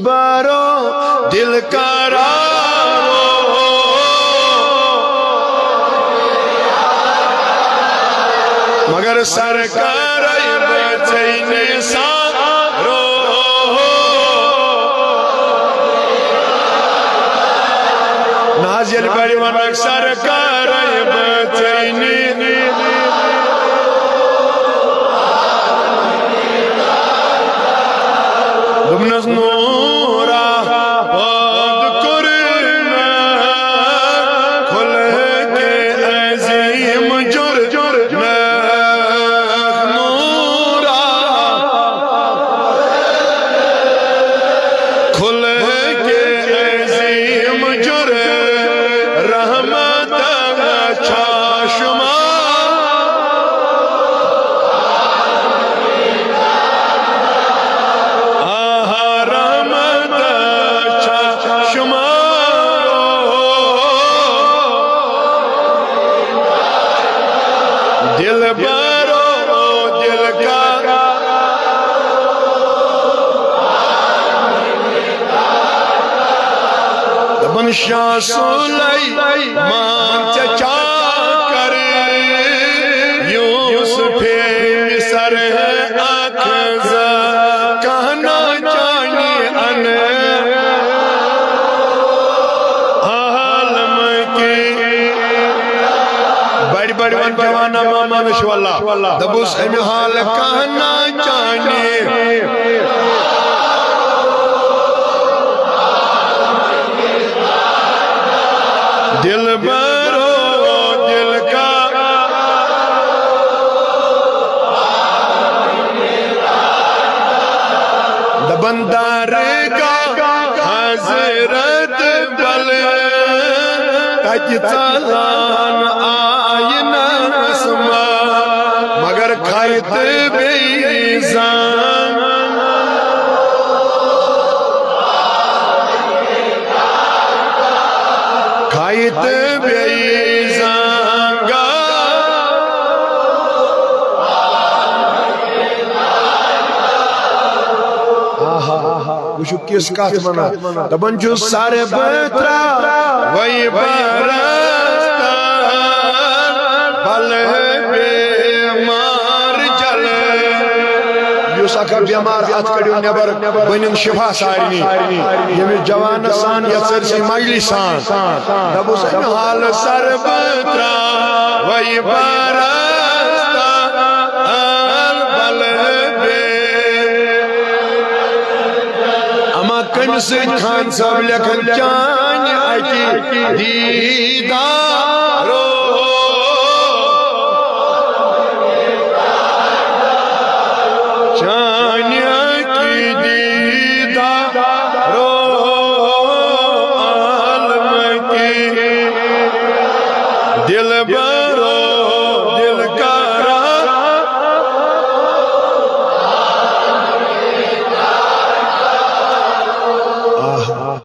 बरो दिल करारो मगर सरकार बचैने सारो नाजिल बड़ी मनक सरकार बचैने दुमनस नूरा बद कुरना खुल के अजीम जुर नूरा खुल के अजीम जुर रहमत चाशमा दिल बरो दिल का दबन शाह सुलैमान चचा कर यूसुफ मिस्र है अखज़ा कहना चाहिए अन आलम के बड़ी बड़ी वन जवाना मामा विश्वल्ला दबुस अम हाल कहना चाहिए दिल बरो दिल का दबंदार का हजरत बल तज चालान आयना असमा मगर खाइत बेजान खाइत बेजांगा वुचु किस कथ वना दपन छु सारे बत्रा वही बरस्ता बल बेमार जल युस अख बेमार अत कड़ियो नेबर बनिन शिफा सारनी यमि जवान सान या सरसी माइली सान दबुस हाल सर बत्रा वही बरस्ता बल कम से खान सब लेखन चान अकी दीदा